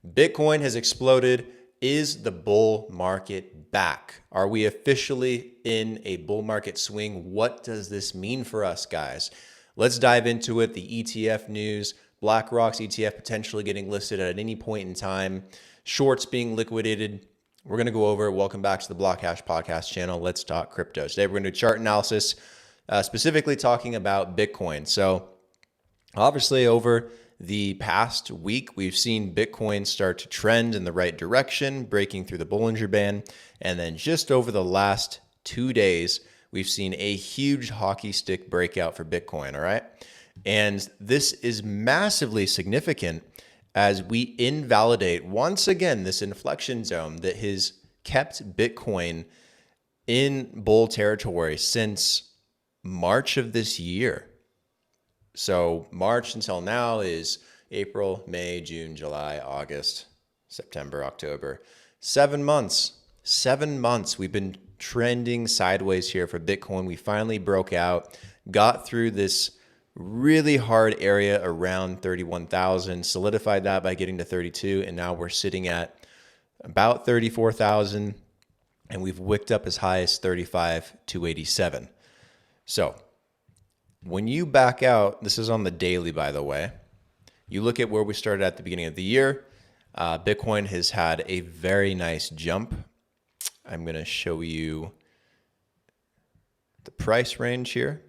Bitcoin has exploded. Is the bull market back? Are we officially in a bull market swing? What does this mean for us, guys? Let's dive into it. The ETF news, BlackRock's ETF potentially getting listed at any point in time, shorts being liquidated. We're going to go over it. Welcome back to the Block Hash podcast channel. Let's talk crypto. Today, we're going to do chart analysis, specifically talking about Bitcoin. So obviously over the past week, we've seen Bitcoin start to trend in the right direction, breaking through the Bollinger Band. And then just over the last 2 days, we've seen a huge hockey stick breakout for Bitcoin, all right? And this is massively significant as we invalidate, once again, this inflection zone that has kept Bitcoin in bull territory since March of this year. So March until now is April, May, June, July, August, September, October. 7 months. 7 months we've been trending sideways here for Bitcoin. We finally broke out, got through this really hard area around 31,000, solidified that by getting to 32, and now we're sitting at about 34,000, and we've wicked up as high as 35,287. So when you back out, this is on the daily, by the way, you look at where we started at the beginning of the year. Bitcoin has had a very nice jump. I'm going to show you the price range here.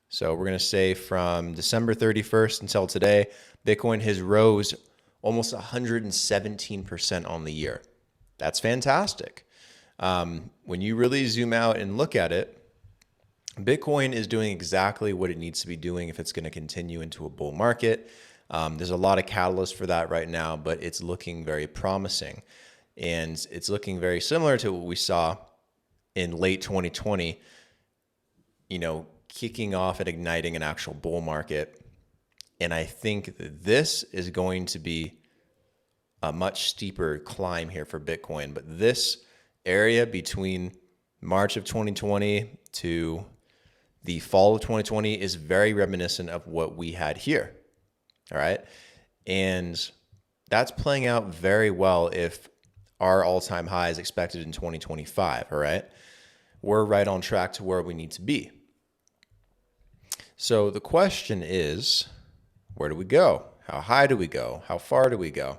So we're going to say from December 31st until today, Bitcoin has rose almost 117% on the year. That's fantastic. When you really zoom out and look at it, Bitcoin is doing exactly what it needs to be doing if it's going to continue into a bull market. There's a lot of catalysts for that right now, but it's looking very promising. And it's looking very similar to what we saw in late 2020, kicking off and igniting an actual bull market. And I think that this is going to be a much steeper climb here for Bitcoin. But this area between March of 2020 to the fall of 2020 is very reminiscent of what we had here. All right. And that's playing out very well if our all-time high is expected in 2025. All right. We're right on track to where we need to be. So the question is, where do we go? How high do we go? How far do we go?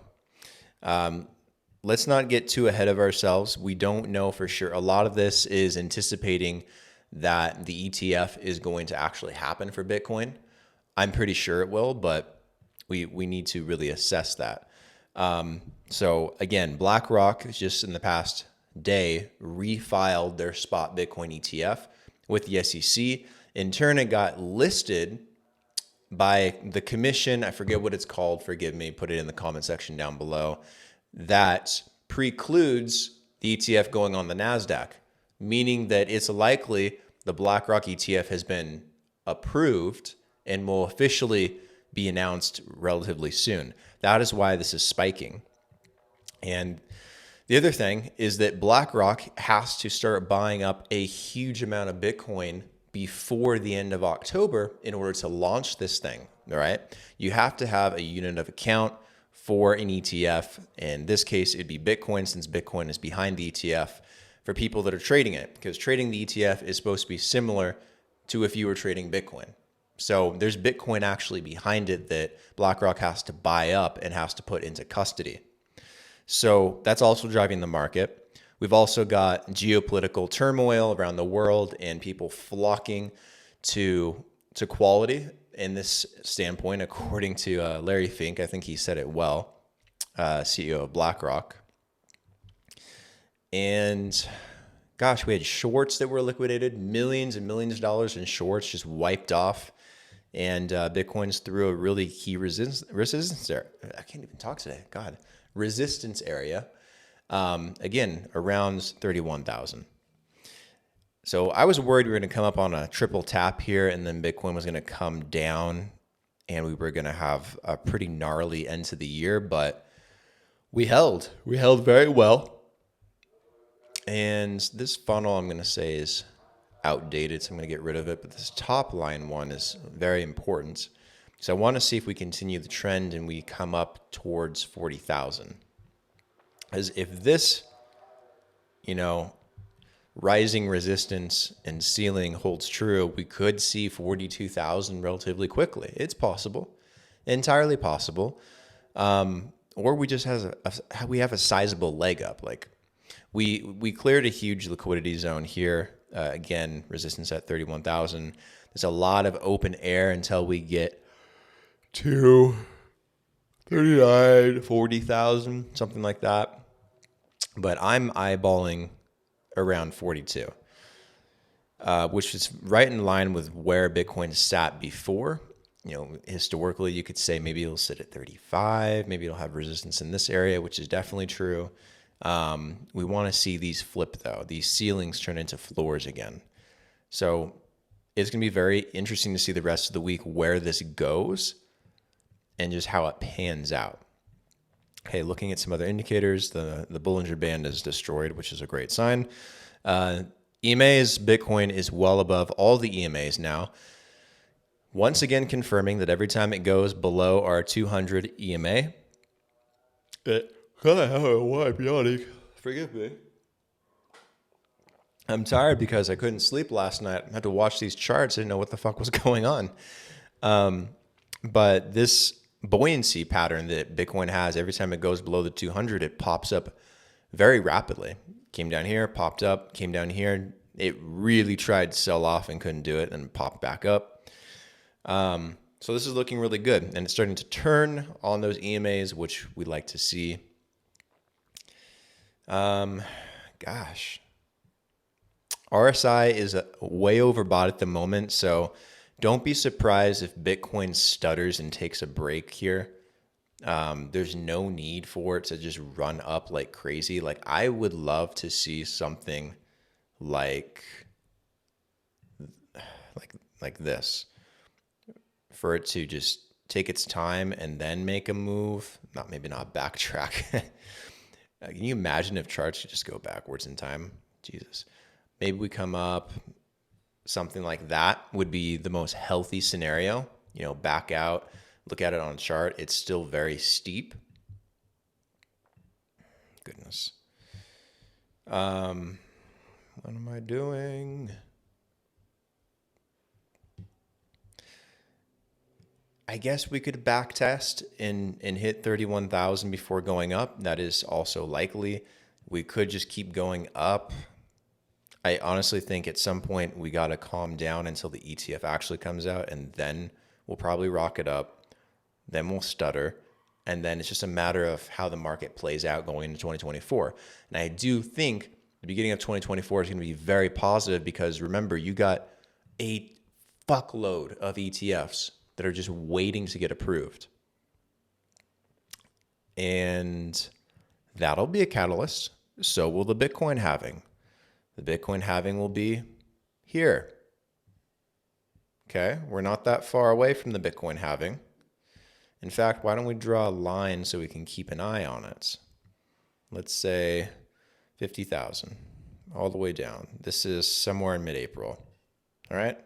Let's not get too ahead of ourselves. We don't know for sure. A lot of this is anticipating that the ETF is going to actually happen for Bitcoin. I'm pretty sure it will, but we need to really assess that. So again, BlackRock just in the past day refiled their spot Bitcoin ETF with the SEC. In turn, it got listed by the commission. I forget what it's called. Forgive me. Put it in the comment section down below. That precludes the ETF going on the NASDAQ, meaning that it's likely the BlackRock ETF has been approved and will officially be announced relatively soon. That is why this is spiking. And the other thing is that BlackRock has to start buying up a huge amount of Bitcoin before the end of October in order to launch this thing, all right? You have to have a unit of account for an ETF. In this case, it'd be Bitcoin, since Bitcoin is behind the ETF for people that are trading it, because trading the ETF is supposed to be similar to if you were trading Bitcoin. So there's Bitcoin actually behind it that BlackRock has to buy up and has to put into custody. So that's also driving the market. We've also got geopolitical turmoil around the world and people flocking to quality in this standpoint, according to Larry Fink. I think he said it well, CEO of BlackRock. And gosh, we had shorts that were liquidated, millions and millions of dollars in shorts just wiped off. And Bitcoin's through a really key resistance area. I can't even talk today. God, resistance area. Again, around 31,000. So I was worried we were going to come up on a triple tap here and then Bitcoin was going to come down and we were going to have a pretty gnarly end to the year, but we held very well. And this funnel, I'm going to say, is outdated, so I'm going to get rid of it. But this top line one is very important. So I want to see if we continue the trend and we come up towards 40,000. As if this, you know, rising resistance and ceiling holds true, we could see 42,000 relatively quickly. It's possible, entirely possible. Or we just we have a sizable leg up. Like we cleared a huge liquidity zone here. Again, resistance at 31,000. There's a lot of open air until we get to 39, 40,000, something like that. But I'm eyeballing around 42, which is right in line with where Bitcoin sat before. You know, historically, you could say maybe it'll sit at 35, maybe it'll have resistance in this area, which is definitely true. We want to see these flip, though, these ceilings turn into floors again. So it's going to be very interesting to see the rest of the week where this goes and just how it pans out. Okay, looking at some other indicators, the Bollinger Band is destroyed, which is a great sign. EMAs, Bitcoin is well above all the EMAs now. Once again, confirming that every time it goes below our 200 EMA, it kind of have a wide yawning. Forgive me. I'm tired because I couldn't sleep last night. I had to watch these charts. I didn't know what the fuck was going on. But this buoyancy pattern that Bitcoin has, every time it goes below the 200, it pops up very rapidly. Came down here, popped up, came down here. It really tried to sell off and couldn't do it and popped back up. So this is looking really good, and it's starting to turn on those EMAs, which we like to see. Gosh. RSI is way overbought at the moment, so don't be surprised if Bitcoin stutters and takes a break here. There's no need for it to just run up like crazy. Like, I would love to see something like this, for it to just take its time and then make a move. Maybe not backtrack. Can you imagine if charts could just go backwards in time? Jesus. Maybe we come up, something like that would be the most healthy scenario. You know, back out, look at it on a chart. It's still very steep. Goodness. What am I doing? I guess we could back test and hit 31,000 before going up. That is also likely. We could just keep going up. I honestly think at some point we got to calm down until the ETF actually comes out, and then we'll probably rock it up. Then we'll stutter. And then it's just a matter of how the market plays out going into 2024. And I do think the beginning of 2024 is going to be very positive because, remember, you got a fuckload of ETFs that are just waiting to get approved. And that'll be a catalyst. So will the Bitcoin halving. The Bitcoin halving will be here. Okay, we're not that far away from the Bitcoin halving. In fact, why don't we draw a line so we can keep an eye on it? Let's say 50,000 all the way down. This is somewhere in mid-April. All right.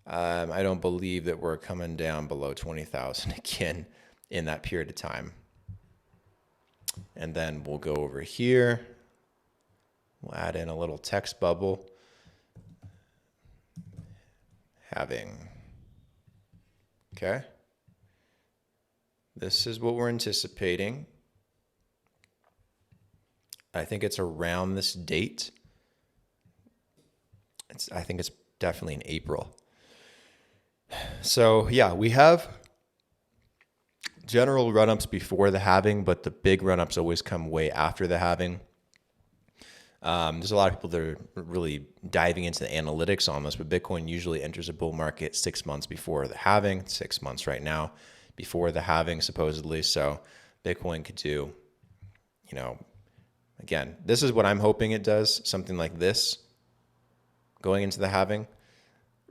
I don't believe that we're coming down below 20,000 again in that period of time. And then we'll go over here. We'll add in a little text bubble. Halving. Okay. This is what we're anticipating. I think it's around this date. I think it's definitely in April. So yeah, we have general run-ups before the halving, but the big run-ups always come way after the halving. There's a lot of people that are really diving into the analytics on this, but Bitcoin usually enters a bull market 6 months before the halving, 6 months right now before the halving, supposedly. So Bitcoin could do, again, this is what I'm hoping it does, something like this going into the halving.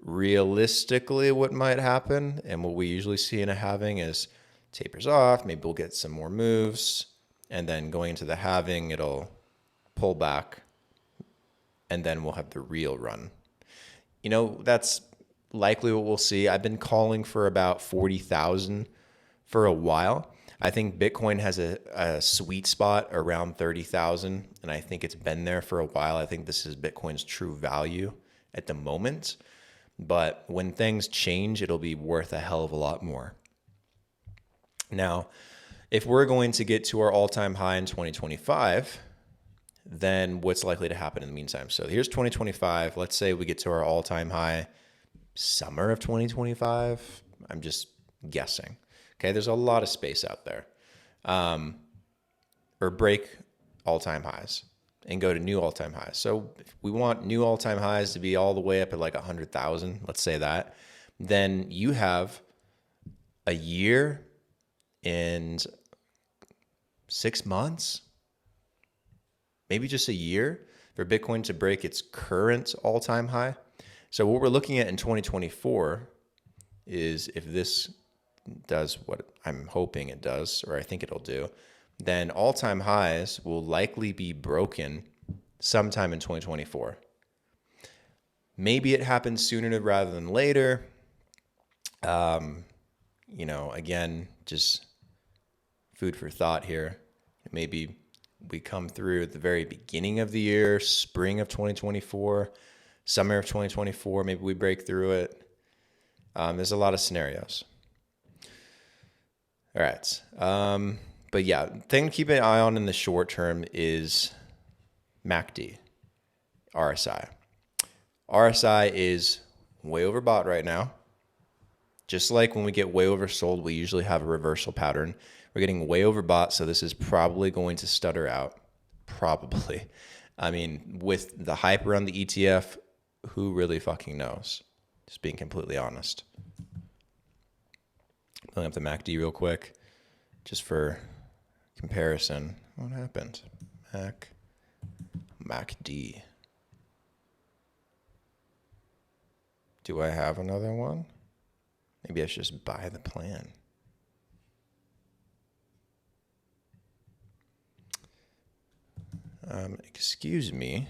Realistically, what might happen and what we usually see in a halving is tapers off. Maybe we'll get some more moves, and then going into the halving, it'll pull back, and then we'll have the real run. That's likely what we'll see. I've been calling for about 40,000 for a while. I think Bitcoin has a sweet spot around 30,000, and I think it's been there for a while. I think this is Bitcoin's true value at the moment. But when things change, it'll be worth a hell of a lot more. Now, if we're going to get to our all-time high in 2025, then what's likely to happen in the meantime? So here's 2025. Let's say we get to our all-time high summer of 2025. I'm just guessing. Okay, there's a lot of space out there. Or break all-time highs and go to new all-time highs. So if we want new all-time highs to be all the way up at like 100,000, let's say that, then you have a year and 6 months, maybe just a year for Bitcoin to break its current all-time high. So what we're looking at in 2024 is, if this does what I'm hoping it does, or I think it'll do, then all-time highs will likely be broken sometime in 2024. Maybe it happens sooner rather than later. Again, just food for thought here. Maybe we come through at the very beginning of the year, spring of 2024, summer of 2024, maybe we break through it. There's a lot of scenarios. All right. But yeah, thing to keep an eye on in the short term is MACD, RSI. RSI is way overbought right now. Just like when we get way oversold, we usually have a reversal pattern. We're getting way overbought, so this is probably going to stutter out. Probably. I mean, with the hype around the ETF, who really fucking knows? Just being completely honest. Pulling up the MACD real quick, just for comparison. What happened? MACD. Do I have another one? Maybe I should just buy the plan. Excuse me.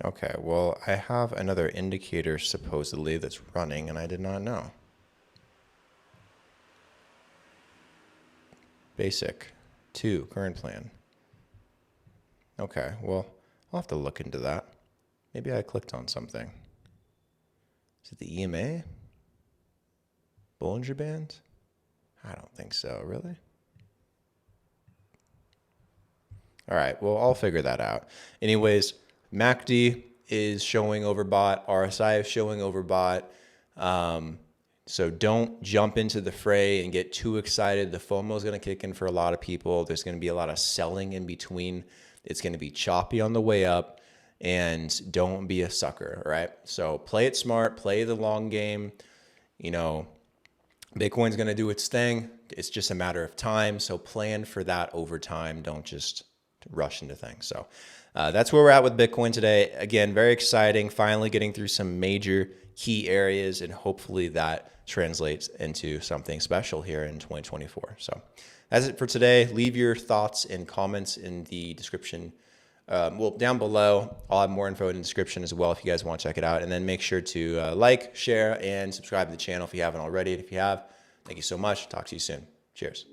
Okay, well, I have another indicator supposedly that's running, and I did not know. Basic 2, current plan. Okay, well, I'll have to look into that. Maybe I clicked on something. Is it the EMA? Bollinger Band? I don't think so, really. All right, well, I'll figure that out. Anyways, MACD is showing overbought. RSI is showing overbought. So don't jump into the fray and get too excited. The FOMO is going to kick in for a lot of people. There's going to be a lot of selling in between. It's going to be choppy on the way up, and don't be a sucker, right? So play it smart, play the long game. Bitcoin's going to do its thing. It's just a matter of time. So plan for that over time. Don't just rush into things. So that's where we're at with Bitcoin today. Again, very exciting. Finally getting through some major key areas, and hopefully that translates into something special here in 2024. So that's it for today. Leave your thoughts and comments in the description. Down below. I'll have more info in the description as well if you guys want to check it out. And then make sure to like, share, and subscribe to the channel if you haven't already. And if you have, thank you so much. Talk to you soon. Cheers.